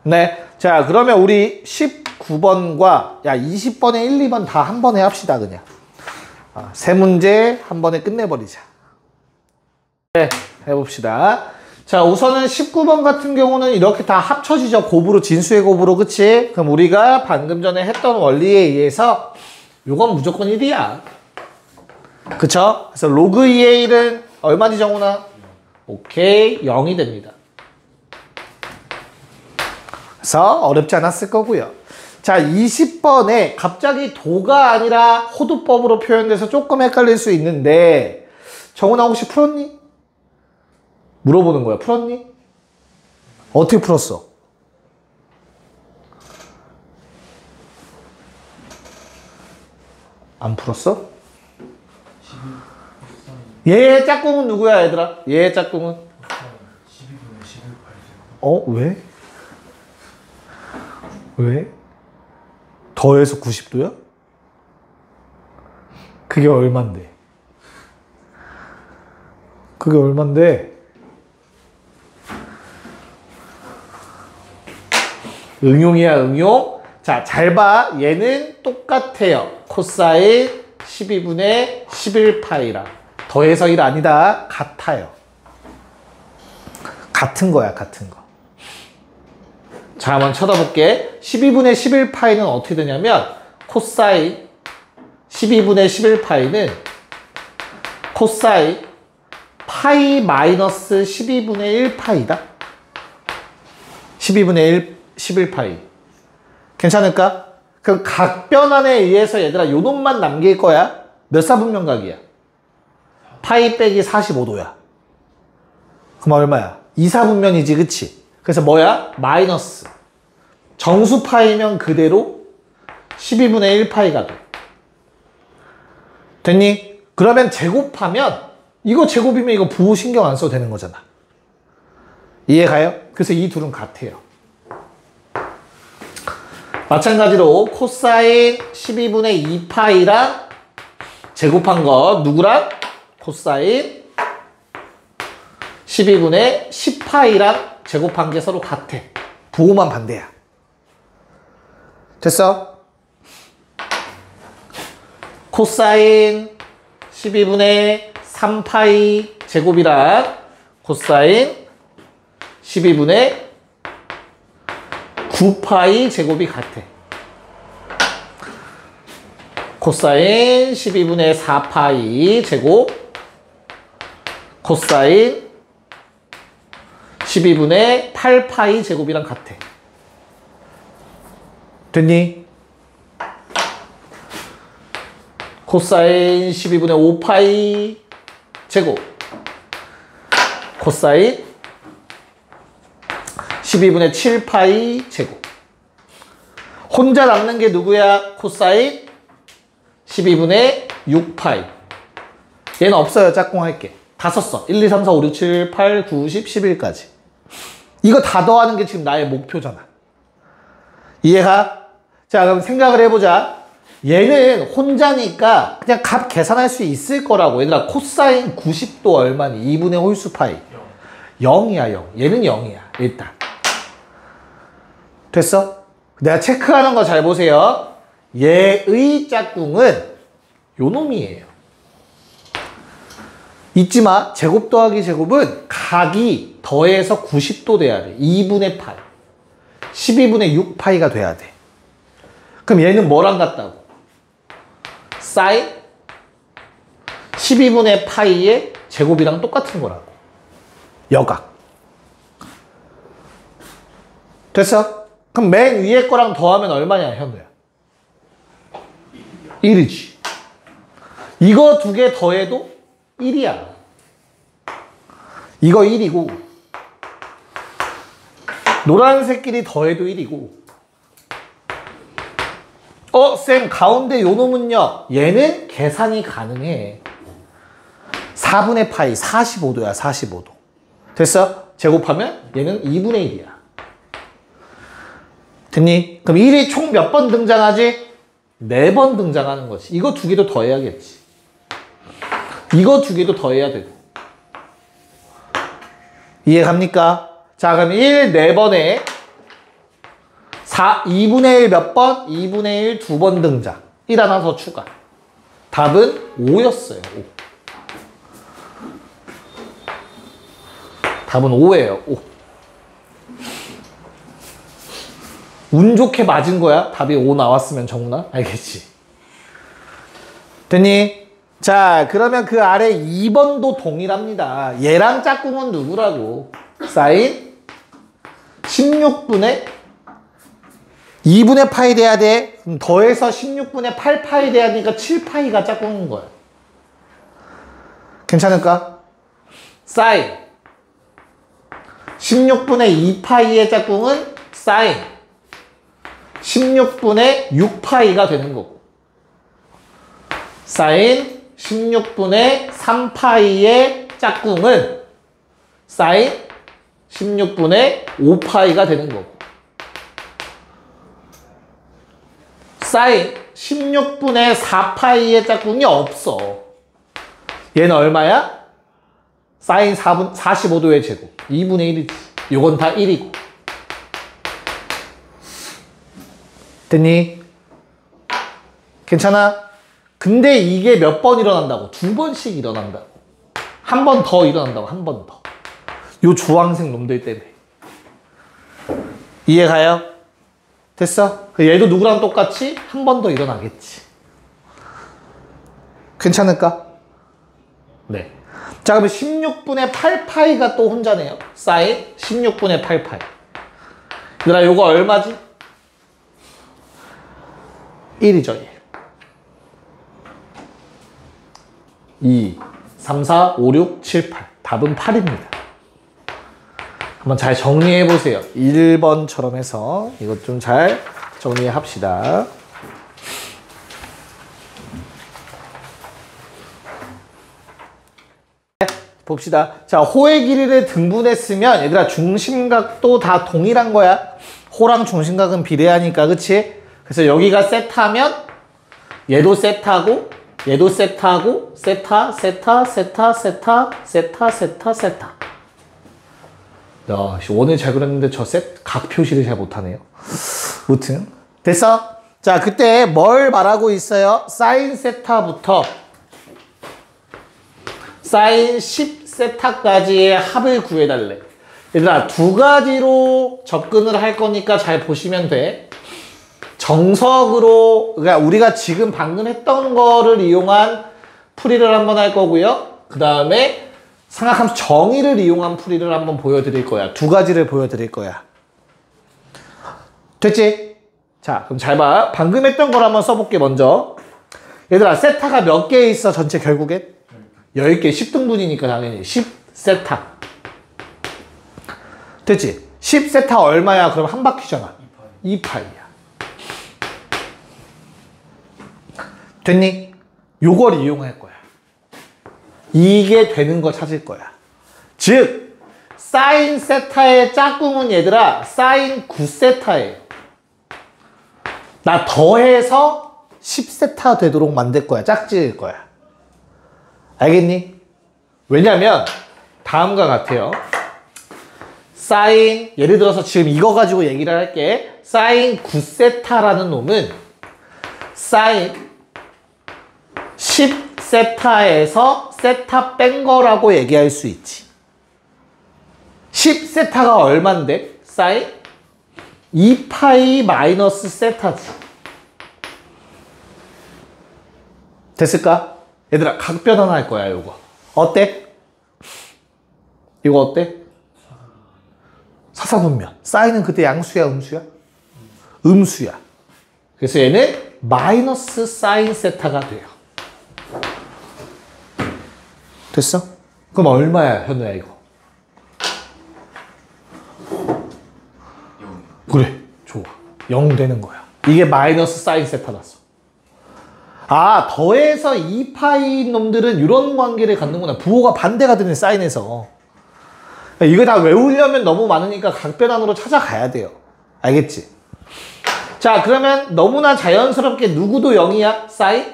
네. 자, 그러면 우리 19번과 20번에 1, 2번 다 한 번에 합시다, 그냥. 세 문제 한 번에 끝내버리자. 네, 해봅시다. 자, 우선은 19번 같은 경우는 이렇게 다 합쳐지죠. 곱으로, 진수의 곱으로, 그치? 그럼 우리가 방금 전에 했던 원리에 의해서 요건 무조건 1이야. 그쵸? 그래서 로그 2의 1은 얼마지, 정훈아? 오케이, 0이 됩니다. 그래서 어렵지 않았을 거고요. 자, 20번에 갑자기 도가 아니라 호두법으로 표현돼서 조금 헷갈릴 수 있는데 정훈아 혹시 풀었니? 물어보는 거야. 풀었니? 어떻게 풀었어? 안 풀었어? 얘의 짝꿍은 누구야, 얘들아? 얘의 짝꿍은? 왜? 왜? 더해서 90도야? 그게 얼만데? 그게 얼만데? 응용이야, 응용. 자, 잘 봐. 얘는 똑같아요. 코사인 12분의 11파이랑. 더해서 1 아니다. 같아요. 같은 거야, 같은 거. 자, 한번 쳐다볼게. 12분의 11파이는 어떻게 되냐면 코사인 12분의 11파이는 코사인 파이 마이너스 12분의 1파이다. 12분의 1, 11파이. 괜찮을까? 그럼 각변환에 의해서 얘들아 요 놈만 남길 거야. 몇 사분면각이야? 파이 빼기 45도야. 그럼 얼마야? 2사분면이지, 그치? 그래서 뭐야? 마이너스. 정수 파이면 그대로 12분의 1파이가 돼. 됐니? 그러면 제곱하면 이거 제곱이면 이거 부호 신경 안 써도 되는 거잖아. 이해 가요? 그래서 이 둘은 같아요. 마찬가지로 코사인 12분의 2파이랑 제곱한 거 누구랑? 코사인 12분의 10파이랑 제곱한 게 서로 같아. 부호만 반대야. 됐어? 코사인 12분의 3파이 제곱이랑 코사인 12분의 9파이 제곱이 같아. 코사인 12분의 4파이 제곱 코사인 12분의 8파이 제곱이랑 같아. 됐니? 코사인 12분의 5파이 제곱 코사인 12분의 7파이 제곱. 혼자 남는 게 누구야? 코사인 12분의 6파이. 얘는 없어요. 짝꿍 할게. 다 썼어. 1, 2, 3, 4, 5, 6, 7, 8, 9, 10, 11까지. 이거 다 더하는 게 지금 나의 목표잖아. 이해가? 자, 그럼 생각을 해보자. 얘는 혼자니까 그냥 값 계산할 수 있을 거라고. 얘들아, 코사인 90도 얼마니? 2분의 홀수 파이. 0이야, 0. 얘는 0이야. 일단. 됐어? 내가 체크하는 거 잘 보세요. 얘의 짝꿍은 요 놈이에요. 잊지 마. 제곱 더하기 제곱은 각이 더해서 90도 돼야 돼. 2분의 파이. 12분의 6파이가 돼야 돼. 그럼 얘는 뭐랑 같다고? 사인 12분의 파이의 제곱이랑 똑같은 거라고. 여각. 됐어? 그럼 맨 위에 거랑 더하면 얼마냐, 현우야? 1이지. 이거 두 개 더해도 1이야. 이거 1이고 노란색끼리 더해도 1이고 쌤 가운데 요 놈은요 얘는 계산이 가능해. 4분의 파이 45도야 45도. 됐어? 제곱하면 얘는 2분의 1이야. 됐니? 그럼 1이 총 몇 번 등장하지? 4번 등장하는 거지. 이거 두 개도 더해야겠지. 이거 두 개도 더해야 되고. 이해 갑니까? 자, 그럼 1 4번에 2분의 1 몇 번? 2분의 1 2번 등장. 1 하나 더 추가. 답은 5였어요. 5. 답은 5예요. 5. 운 좋게 맞은 거야. 답이 5 나왔으면 정훈아. 알겠지? 됐니? 자, 그러면 그 아래 2번도 동일합니다. 얘랑 짝꿍은 누구라고? 사인 16분의 2분의 파이 돼야 돼. 그럼 더해서 16분의 8파이 돼야 되니까 7파이가 짝꿍인 거야. 괜찮을까? 사인 16분의 2파이의 짝꿍은 사인 16분의 6파이가 되는 거고 사인 16분의 3파이의 짝꿍은 사인 16분의 5파이가 되는 거고 사인 16분의 4파이의 짝꿍이 없어. 얘는 얼마야? 사인 45도의 제곱 2분의 1이지. 요건 다 1이고. 됐니? 괜찮아? 근데 이게 몇 번 일어난다고? 2번씩 일어난다고. 한 번 더 일어난다고. 한 번 더. 요 주황색 놈들 때문에. 이해가요? 됐어? 얘도 누구랑 똑같이 한 번 더 일어나겠지. 괜찮을까? 네. 자, 그러면 16분의 8파이가 또 혼자네요. 사인 16분의 8파이. 얘들아, 요거 얼마지? 1이죠, 얘. 2, 3, 4, 5, 6, 7, 8. 답은 8입니다. 한번 잘 정리해 보세요. 1번처럼 해서 이것 좀 잘 정리해 합시다. 봅시다. 자, 호의 길이를 등분했으면 얘들아 중심각도 다 동일한 거야. 호랑 중심각은 비례하니까, 그치? 그래서 여기가 세타면 얘도 세타고 얘도 세타고 세타 세타 세타 세타 세타 세타 세타. 야, 원을 잘 그렸는데 저 각 표시를 잘 못하네요. 무튼 됐어? 자, 그때 뭘 말하고 있어요? 사인 세타부터 사인 10세타까지의 합을 구해달래. 얘들아, 두 가지로 접근을 할 거니까 잘 보시면 돼. 정석으로, 그러니까 우리가 지금 방금 했던 거를 이용한 풀이를 한번 할 거고요. 그 다음에 삼각함수 정의를 이용한 풀이를 한번 보여드릴 거야. 두 가지를 보여드릴 거야. 됐지? 자, 그럼 잘 봐. 방금 했던 걸 한번 써볼게, 먼저. 얘들아, 세타가 몇 개 있어, 전체 결국엔? 10개, 10등분이니까 당연히 10세타. 됐지? 10세타 얼마야? 그럼 한 바퀴잖아. 2파이야. 됐니? 요걸 이용할 거야. 이게 되는 거 찾을 거야. 즉, 사인 세타의 짝꿍은 얘들아, 사인 9세타예요. 나 더해서 10세타 되도록 만들 거야. 짝지을 거야. 알겠니? 왜냐면 다음과 같아요. 사인, 예를 들어서 지금 이거 가지고 얘기를 할게. 사인 9세타라는 놈은 사인 10세타에서 세타 뺀 거라고 얘기할 수 있지. 10세타가 얼만데? 사인 2파이 마이너스 세타지. 됐을까? 얘들아, 각 변환할 거야, 요거. 어때? 이거 어때? 사사분면. 사인은 그때 양수야, 음수야? 음수야. 그래서 얘는 마이너스 사인 세타가 돼요. 됐어? 그럼 얼마야, 현우야, 이거? 그래, 좋아. 0 되는 거야. 이게 마이너스 사인 세타 났어. 아, 더해서 2파이 놈들은 이런 관계를 갖는구나. 부호가 반대가 되는 사인에서. 이거 다 외우려면 너무 많으니까 각변환으로 찾아가야 돼요. 알겠지? 자, 그러면 너무나 자연스럽게 누구도 0이야? 사인?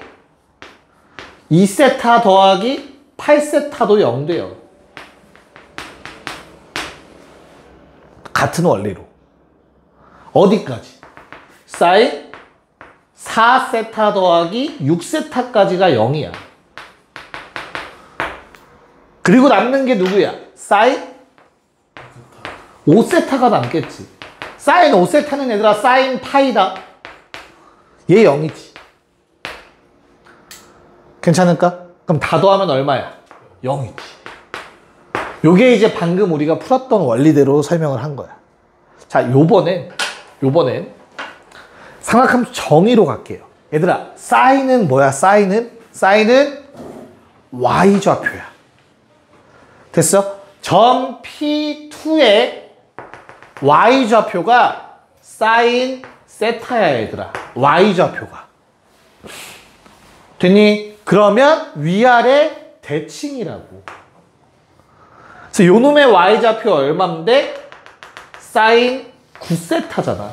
2세타 더하기 8세타도 0 돼요. 같은 원리로. 어디까지? 사인 4세타 더하기 6세타까지가 0이야. 그리고 남는 게 누구야? 사인 5세타가 남겠지. 사인 5세타는 얘들아 사인 파이다. 얘 0이지. 괜찮을까? 그럼 다 더하면 얼마야? 0이지. 요게 이제 방금 우리가 풀었던 원리대로 설명을 한 거야. 자, 요번엔 삼각함수 정의로 갈게요. 얘들아, 사인은 뭐야? 사인은 y좌표야. 됐어? 점 P2의 y좌표가 사인 세타야, 얘들아. y좌표가. 됐니? 그러면 위아래 대칭이라고. 그래서 요 놈의 y좌표 얼마인데? 사인 9세타잖아.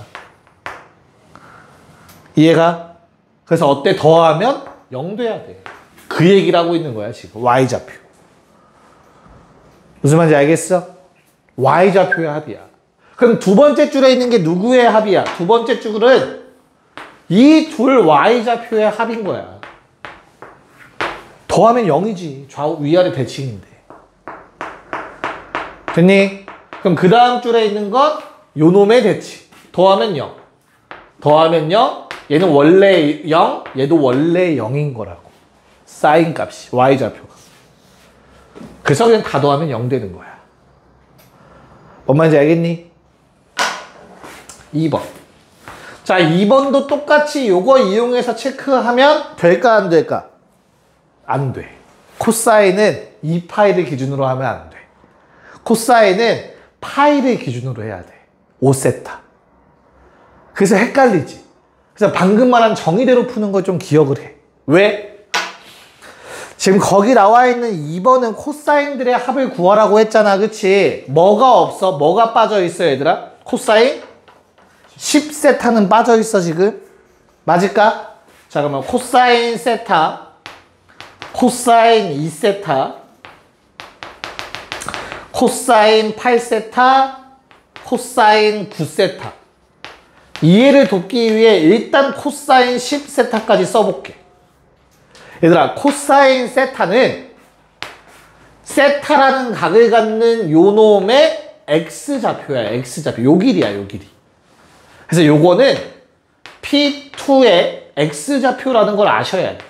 이해가? 그래서 어때? 더하면 0 돼야 돼. 그 얘기를 하고 있는 거야, 지금. y좌표. 무슨 말인지 알겠어? y좌표의 합이야. 그럼 두 번째 줄에 있는 게 누구의 합이야? 두 번째 줄은 이 둘 y좌표의 합인 거야. 더하면 0이지. 좌우 위아래 대칭인데. 됐니? 그럼 그 다음 줄에 있는 건 요놈의 대칭. 더하면 0. 더하면 0. 얘는 원래 0. 얘도 원래 0인 거라고. 사인 값이. y좌표가. 그래서 그냥 다 더하면 0 되는 거야. 뭔 말인지 알겠니? 2번. 자, 2번도 똑같이 요거 이용해서 체크하면 될까 안 될까? 안 돼. 코사인은 2파이를 기준으로 하면 안 돼. 코사인은 파이를 기준으로 해야 돼. 5세타. 그래서 헷갈리지. 그래서 방금 말한 정의대로 푸는 걸 좀 기억을 해. 왜? 지금 거기 나와 있는 2번은 코사인들의 합을 구하라고 했잖아. 그치? 뭐가 없어? 뭐가 빠져 있어, 얘들아? 코사인 10세타는 빠져 있어, 지금. 맞을까? 자, 그러면 코사인 세타, 코사인 2세타, 코사인 8세타, 코사인 9세타. 이해를 돕기 위해 일단 코사인 10세타까지 써볼게. 얘들아, 코사인 세타는 세타라는 각을 갖는 요 놈의 x좌표야. x좌표. 요 길이야, 요 길이. 그래서 요거는 P2의 x좌표라는 걸 아셔야 돼.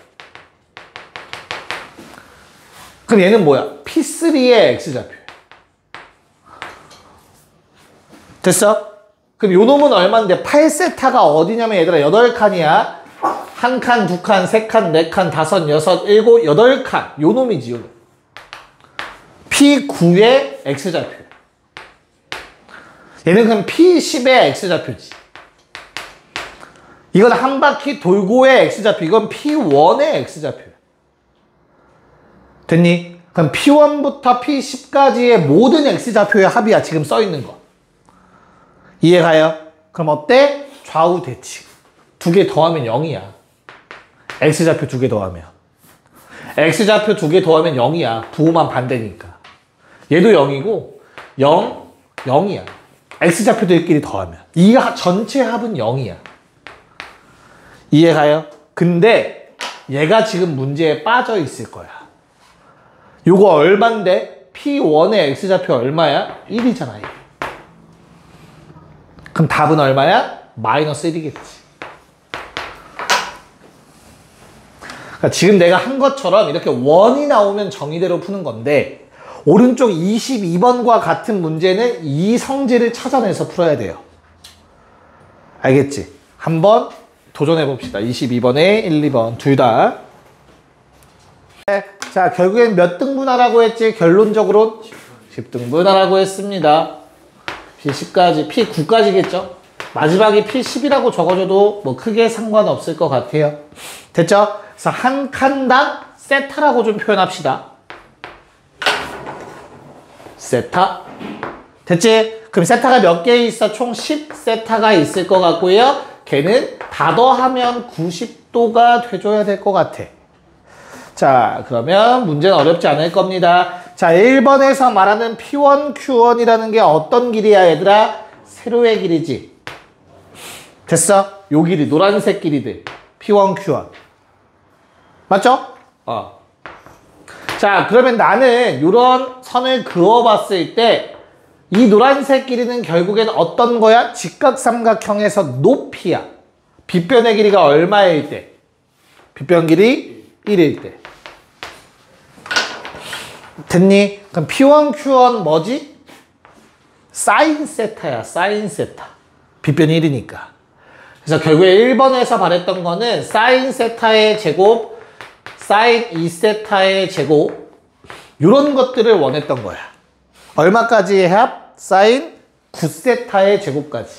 그럼 얘는 뭐야? P3의 x좌표야. 됐어? 그럼 요 놈은 얼마인데? 8세타가 어디냐면 얘들아 8칸이야. 1칸, 2칸, 3칸, 4칸, 5, 6, 7, 8칸. 요 놈이지, 요 놈. P9의 x좌표. 얘는 그럼 P10의 x좌표지. 이건 한 바퀴 돌고의 x좌표. 이건 P1의 x좌표야. 됐니? 그럼 P1부터 P10까지의 모든 x좌표의 합이야. 지금 써있는 거. 이해가요? 그럼 어때? 좌우 대칭. 두 개 더하면 0이야. x좌표 두 개 더하면. x좌표 두 개 더하면 0이야. 부호만 반대니까. 얘도 0이고 0, 0이야. x좌표들끼리 더하면. 이 전체 합은 0이야. 이해가요? 근데 얘가 지금 문제에 빠져 있을 거야. 요거 얼만데? P1의 x좌표 얼마야? 1이잖아. 1. 그럼 답은 얼마야? 마이너스 1이겠지. 그러니까 지금 내가 한 것처럼 이렇게 원이 나오면 정의대로 푸는 건데 오른쪽 22번과 같은 문제는 이 성질을 찾아내서 풀어야 돼요. 알겠지? 한번 도전해 봅시다. 22번에 1, 2번 둘 다. 자, 결국엔 몇 등분하라고 했지? 결론적으로 10등분 하라고 했습니다. P10까지, P9까지겠죠? 마지막에 P10이라고 적어줘도 뭐 크게 상관없을 것 같아요. 됐죠? 그래서 한 칸당 세타라고 좀 표현합시다. 세타. 됐지? 그럼 세타가 몇 개 있어? 총 10세타가 있을 것 같고요. 걔는 다 더하면 90도가 돼줘야 될 것 같아. 자, 그러면 문제는 어렵지 않을 겁니다. 자, 1번에서 말하는 P1, Q1이라는 게 어떤 길이야, 얘들아? 세로의 길이지. 됐어? 요 길이, 노란색 길이들. P1, Q1. 맞죠? 자, 그러면 나는 이런 선을 그어봤을 때 이 노란색 길이는 결국엔 어떤 거야? 직각삼각형에서 높이야. 빗변의 길이가 얼마일 때? 빗변 길이 1일 때. 됐니? 그럼 P1, Q1 뭐지? 사인 세타야, 사인 세타. 빗변이 1이니까. 그래서 결국에 1번에서 말했던 거는 사인 세타의 제곱, 사인 2세타의 제곱, 이런 것들을 원했던 거야. 얼마까지의 합? 사인 9세타의 제곱까지.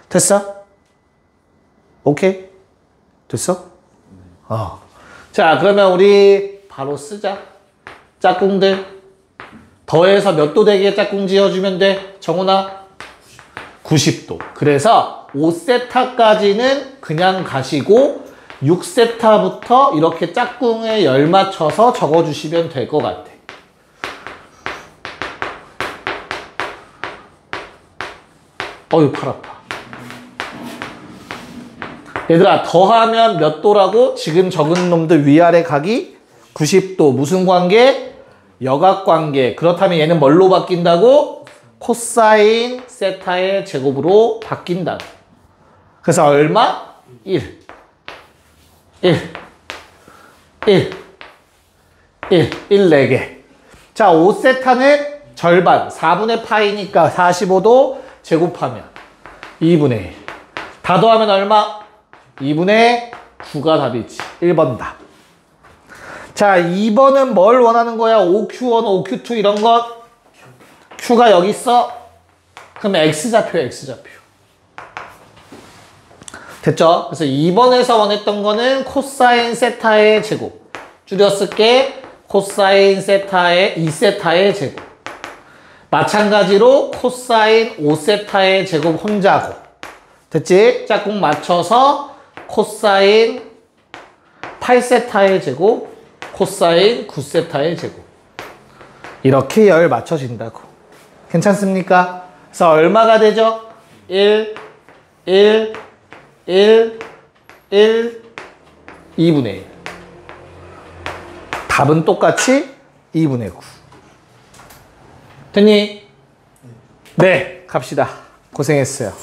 됐어? 오케이? 됐어? 자, 그러면 우리 바로 쓰자. 짝꿍들. 더해서 몇 도 되게 짝꿍 지어주면 돼? 정훈아? 90도. 그래서 5세타까지는 그냥 가시고 6세타부터 이렇게 짝꿍에 열 맞춰서 적어주시면 될 것 같아. 어휴, 팔 아파. 얘들아, 더하면 몇 도라고? 지금 적은 놈들 위아래 각이 90도. 무슨 관계? 여각관계. 그렇다면 얘는 뭘로 바뀐다고? 코사인 세타의 제곱으로 바뀐다. 그래서 얼마? 1. 4개. 자, 5세타는 절반. 4분의 파이니까 45도 제곱하면 2분의 1. 다 더하면 얼마? 2분의 9가 답이지. 1번 답. 자, 2번은 뭘 원하는 거야? 5Q1, 5Q2 이런 것. Q가 여기 있어. 그럼 X좌표, X좌표. 됐죠? 그래서 2번에서 원했던 거는 코사인 세타의 제곱. 줄였을게. 코사인 세타의 2세타의 제곱. 마찬가지로 코사인 5세타의 제곱 혼자고. 됐지? 짝꿍 맞춰서 코사인 8세타의 제곱, 코사인 9세타의 제곱. 이렇게 열 맞춰진다고. 괜찮습니까? 그래서 얼마가 되죠? 1, 1, 1, 2분의 1. 답은 똑같이 2분의 9. 됐니? 네, 갑시다. 고생했어요.